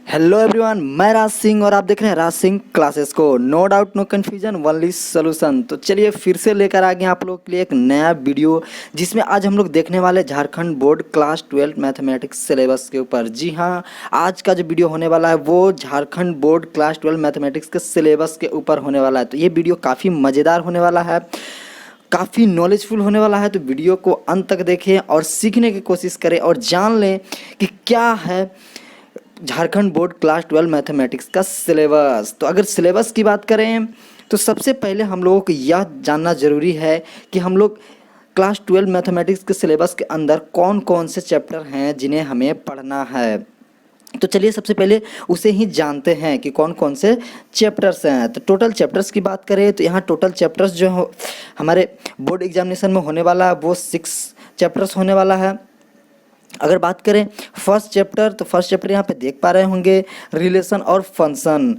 Hello everyone, मैं राज सिंह और आप देख रहे हैं राज सिंह क्लासेस को। No doubt no confusion only solution. तो चलिए फिर से लेकर आ गए आप लोगों के लिए एक नया वीडियो, जिसमें आज हम लोग देखने वाले Jharkhand board class 12 mathematics syllabus के ऊपर। जी हाँ, आज का जो वीडियो होने वाला है वो झारखंड बोर्ड क्लास 12 मैथमेटिक्स के सिलेबस के ऊपर होने वाला है। तो ये वीडियो काफ़ी मज़ेदार होने वाला है, काफ़ी नॉलेजफुल होने वाला है। तो वीडियो को अंत तक देखें और सीखने की कोशिश करें और जान लें कि क्या है झारखंड बोर्ड क्लास 12 मैथमेटिक्स का सिलेबस। तो अगर सिलेबस की बात करें तो सबसे पहले हम लोगों को यह जानना ज़रूरी है कि हम लोग क्लास 12 मैथमेटिक्स के सिलेबस के अंदर कौन कौन से चैप्टर हैं जिन्हें हमें पढ़ना है। तो चलिए सबसे पहले उसे ही जानते हैं कि कौन कौन से चैप्टर्स हैं। तो टोटल चैप्टर्स की बात करें तो यहाँ टोटल चैप्टर्स जो हो हमारे बोर्ड एग्जामिनेशन में होने वाला है वो 6 चैप्टर्स होने वाला है। अगर बात करें फर्स्ट चैप्टर, तो फर्स्ट चैप्टर यहाँ पे देख पा रहे होंगे रिलेशन और फंक्शन।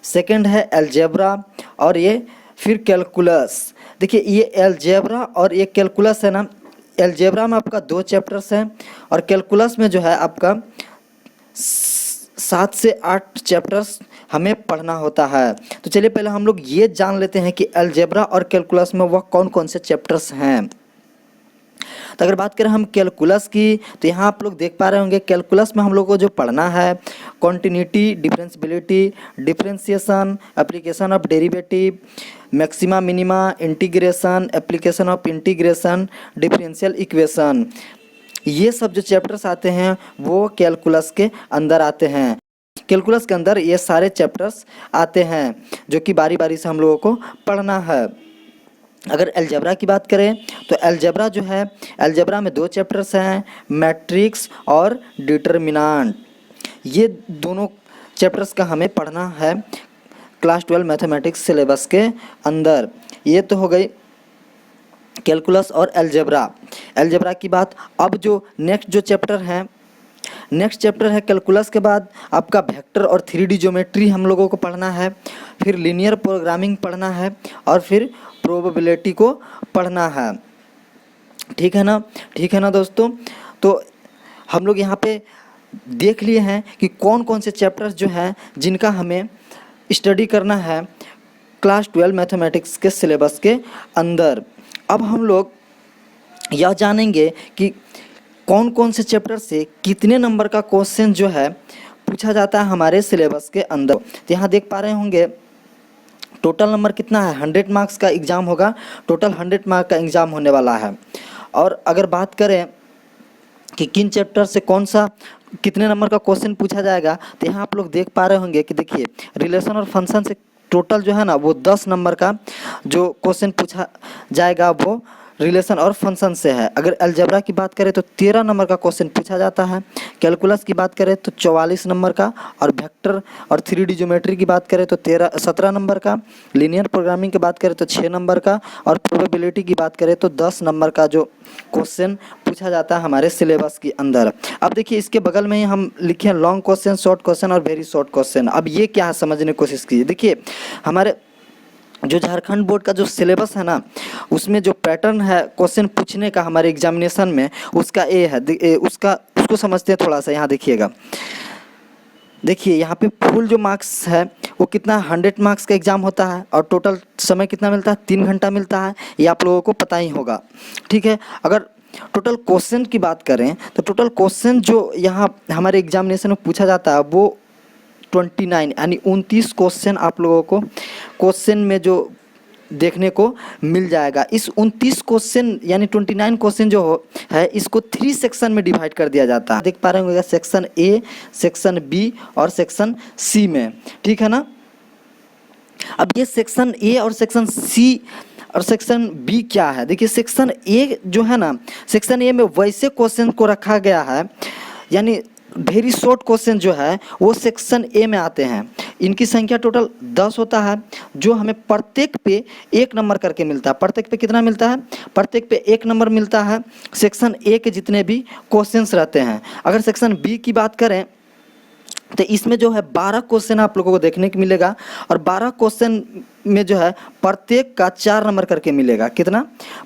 सेकंड है अलजेब्रा और ये फिर कैलकुलस। देखिए ये अलजेब्रा और ये कैलकुलस है ना, अलजेब्रा में आपका 2 चैप्टर्स हैं और कैलकुलस में जो है आपका 7 से 8 चैप्टर्स हमें पढ़ना होता है। तो चलिए पहले हम लोग ये जान लेते हैं कि अलजेब्रा और कैलकुलस में वह कौन कौन से चैप्टर्स हैं। तो अगर बात करें हम कैलकुलस की, तो यहाँ आप लोग देख पा रहे होंगे कैलकुलस में हम लोग को जो पढ़ना है continuity, differentiability, differentiation, application of derivative, maxima minima, integration, application of integration, differential equation. ये सब जो चैप्टर्स आते हैं वो कैलकुलस के अंदर आते हैं। कैलकुलस के अंदर ये सारे चैप्टर्स आते हैं जो कि बारी बारी से हम लोगों को पढ़ना है। अगर अलजेब्रा की बात करें तो अलजेब्रा जो है, अलजेब्रा में 2 चैप्टर्स हैं, मैट्रिक्स और डिटर्मिनेंट। ये दोनों चैप्टर्स का हमें पढ़ना है क्लास 12 मैथमेटिक्स सिलेबस के अंदर। ये तो हो गई कैलकुलस और अलजेब्रा। अलजेब्रा की बात, अब जो नेक्स्ट जो चैप्टर है, नेक्स्ट चैप्टर है कैलकुलस के बाद आपका वेक्टर और 3D ज्योमेट्री हम लोगों को पढ़ना है, फिर लीनियर प्रोग्रामिंग पढ़ना है और फिर प्रोबेबिलिटी को पढ़ना है। ठीक है ना, ठीक है ना दोस्तों। तो हम लोग यहाँ पे देख लिए हैं कि कौन कौन से चैप्टर्स जो हैं जिनका हमें स्टडी करना है क्लास 12 मैथमेटिक्स के सिलेबस के अंदर। अब हम लोग यह जानेंगे कि कौन कौन से चैप्टर से कितने नंबर का क्वेश्चन जो है पूछा जाता है हमारे सिलेबस के अंदर। तो यहाँ देख पा रहे होंगे टोटल नंबर कितना है, 100 मार्क्स का एग्ज़ाम होगा, टोटल 100 मार्क का एग्ज़ाम होने वाला है। और अगर बात करें कि किन चैप्टर से कौन सा कितने नंबर का क्वेश्चन पूछा जाएगा, तो यहाँ आप लोग देख पा रहे होंगे कि देखिए रिलेशन और फंक्शन से टोटल जो है ना वो 10 नंबर का जो क्वेश्चन पूछा जाएगा वो रिलेशन और फंक्शन से है। अगर अलजेब्रा की बात करें तो 13 नंबर का क्वेश्चन पूछा जाता है। कैलकुलस की बात करें तो 44 नंबर का, और वेक्टर और 3D ज्योमेट्री की बात करें तो 17 नंबर का, लीनियर प्रोग्रामिंग की बात करें तो 6 नंबर का, और प्रोबेबिलिटी की बात करें तो 10 नंबर का जो क्वेश्चन पूछा जाता है हमारे सिलेबस के अंदर। अब देखिए इसके बगल में ही हम लिखे हैं लॉन्ग क्वेश्चन, शॉर्ट क्वेश्चन और वेरी शॉर्ट क्वेश्चन। अब ये क्या है समझने की कोशिश कीजिए। देखिए हमारे जो झारखंड बोर्ड का जो सिलेबस है ना, उसमें जो पैटर्न है क्वेश्चन पूछने का हमारे एग्जामिनेशन में, उसका ए है उसको समझते हैं थोड़ा सा। यहाँ देखिएगा, देखिए यहाँ पे फुल जो मार्क्स है वो कितना 100 मार्क्स का एग्ज़ाम होता है और टोटल समय कितना मिलता है, 3 घंटा मिलता है। ये आप लोगों को पता ही होगा, ठीक है। अगर टोटल क्वेश्चन की बात करें तो टोटल क्वेश्चन जो यहाँ हमारे एग्जामिनेशन में पूछा जाता है वो 29 यानी 29 क्वेश्चन आप लोगों को क्वेश्चन में जो देखने को मिल जाएगा। इस 29 क्वेश्चन यानी 29 क्वेश्चन जो है इसको 3 सेक्शन में डिवाइड कर दिया जाता है। देख पा रहे होंगे सेक्शन ए, सेक्शन बी और सेक्शन सी में, ठीक है ना। अब ये सेक्शन ए और सेक्शन सी और सेक्शन बी क्या है, देखिए सेक्शन ए जो है ना, सेक्शन ए में वैसे क्वेश्चन को रखा गया है, यानी वेरी शॉर्ट क्वेश्चन जो है वो सेक्शन ए में आते हैं। इनकी संख्या टोटल 10 होता है, जो हमें प्रत्येक पे 1 नंबर करके मिलता है। प्रत्येक पे कितना मिलता है, प्रत्येक पे 1 नंबर मिलता है सेक्शन ए के जितने भी क्वेश्चंस रहते हैं। अगर सेक्शन बी की बात करें तो इसमें जो है 12 क्वेश्चन आप लोगों को देखने को मिलेगा, और 12 क्वेश्चन में जो है प्रत्येक का 4 नंबर करके मिलेगा। कितना,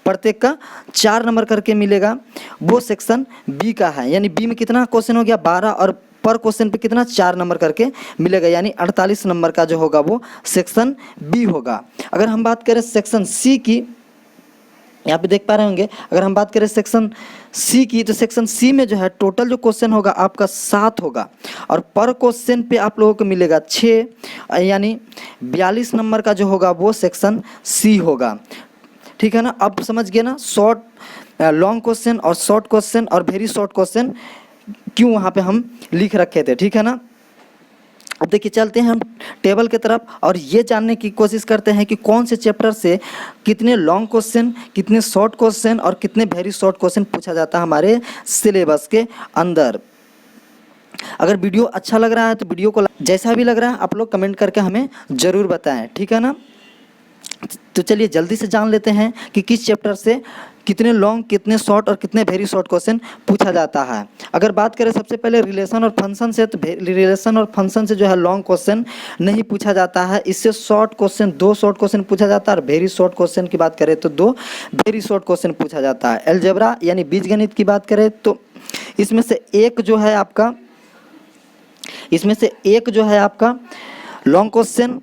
प्रत्येक का 4 नंबर करके मिलेगा। वो सेक्शन बी का है, यानी बी में कितना क्वेश्चन हो गया, 12, और पर क्वेश्चन पे कितना 4 नंबर करके मिलेगा, यानी 48 नंबर का जो होगा वो सेक्शन बी होगा। अगर हम बात करें सेक्शन सी की, यहाँ पे देख पा रहे होंगे, अगर हम बात करें सेक्शन सी की, तो सेक्शन सी में जो है टोटल जो क्वेश्चन होगा आपका 7 होगा और पर क्वेश्चन पे आप लोगों को मिलेगा 6, यानी 42 नंबर का जो होगा वो सेक्शन सी होगा। ठीक है ना, अब समझ गए ना शॉर्ट लॉन्ग क्वेश्चन और शॉर्ट क्वेश्चन और वेरी शॉर्ट क्वेश्चन क्यों वहाँ पे हम लिख रखे थे। ठीक है ना, अब देखिए चलते हैं हम टेबल की तरफ और ये जानने की कोशिश करते हैं कि कौन से चैप्टर से कितने लॉन्ग क्वेश्चन, कितने शॉर्ट क्वेश्चन और कितने वेरी शॉर्ट क्वेश्चन पूछा जाता है हमारे सिलेबस के अंदर। अगर वीडियो अच्छा लग रहा है तो वीडियो को जैसा भी लग रहा है आप लोग कमेंट करके हमें ज़रूर बताएं। ठीक है ना, तो चलिए जल्दी से जान लेते हैं कि किस चैप्टर से कितने लॉन्ग, कितने शॉर्ट और कितने वेरी शॉर्ट क्वेश्चन पूछा जाता है। अगर बात करें सबसे पहले रिलेशन और फंक्शन से, तो रिलेशन और फंक्शन से जो है लॉन्ग क्वेश्चन नहीं पूछा जाता है, इससे शॉर्ट क्वेश्चन 2 शॉर्ट क्वेश्चन पूछा जाता है और वेरी शॉर्ट क्वेश्चन की बात करें तो 2 वेरी शॉर्ट क्वेश्चन पूछा जाता है। अलजेब्रा यानी बीजगणित की बात करें तो इसमें से एक जो है आपका लॉन्ग क्वेश्चन,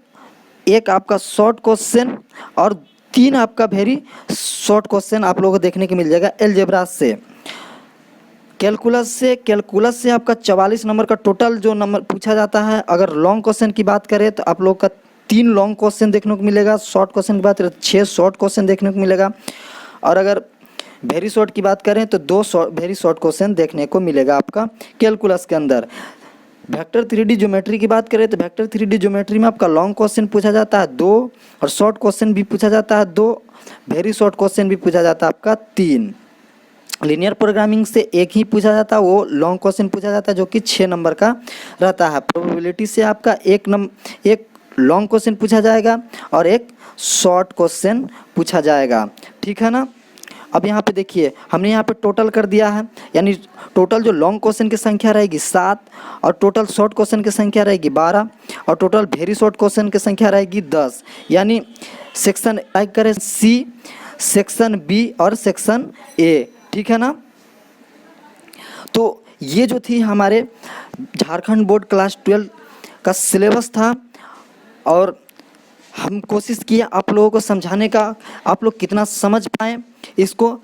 एक आपका शॉर्ट क्वेश्चन और 3 आपका वेरी शॉर्ट क्वेश्चन आप लोगों को देखने को मिल जाएगा अलजेब्रा से। कैलकुलस से आपका 44 नंबर का टोटल जो नंबर पूछा जाता है। अगर लॉन्ग क्वेश्चन की बात करें तो आप लोग का 3 लॉन्ग क्वेश्चन देखने को मिलेगा, शॉर्ट क्वेश्चन की बात करें 6 शॉर्ट क्वेश्चन देखने को मिलेगा और अगर वेरी शॉर्ट की बात करें तो 2 वेरी शॉर्ट क्वेश्चन देखने को मिलेगा आपका कैलकुलस के अंदर। वेक्टर 3D ज्योमेट्री की बात करें तो वेक्टर 3D ज्योमेट्री में आपका लॉन्ग क्वेश्चन पूछा जाता है 2 और शॉर्ट क्वेश्चन भी पूछा जाता है 2, वेरी शॉर्ट क्वेश्चन भी पूछा जाता है आपका 3। लीनियर प्रोग्रामिंग से एक ही पूछा जाता है, वो लॉन्ग क्वेश्चन पूछा जाता है जो कि 6 नंबर का रहता है। प्रोबेबिलिटी से आपका एक लॉन्ग क्वेश्चन पूछा जाएगा और एक शॉर्ट क्वेश्चन पूछा जाएगा। ठीक है ना, अब यहाँ पे देखिए हमने यहाँ पे टोटल कर दिया है, यानी टोटल जो लॉन्ग क्वेश्चन की संख्या रहेगी 7 और टोटल शॉर्ट क्वेश्चन की संख्या रहेगी 12 और टोटल वेरी शॉर्ट क्वेश्चन की संख्या रहेगी 10। यानी सेक्शन लाइक करें सी, सेक्शन बी और सेक्शन ए। ठीक है ना, तो ये जो थी हमारे झारखंड बोर्ड क्लास 12 का सिलेबस था और हम कोशिश किए आप लोगों को समझाने का, आप लोग कितना समझ पाएँ इसको,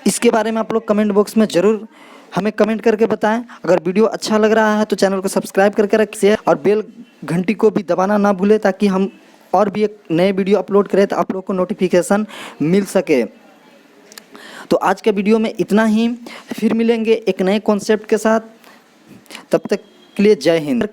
इसके बारे में आप लोग कमेंट बॉक्स में ज़रूर हमें कमेंट करके बताएं। अगर वीडियो अच्छा लग रहा है तो चैनल को सब्सक्राइब करके रखिए और बेल घंटी को भी दबाना ना भूलें ताकि हम और भी एक नए वीडियो अपलोड करें तो आप लोग को नोटिफिकेशन मिल सके। तो आज के वीडियो में इतना ही, फिर मिलेंगे एक नए कॉन्सेप्ट के साथ, तब तक के लिए जय हिंद।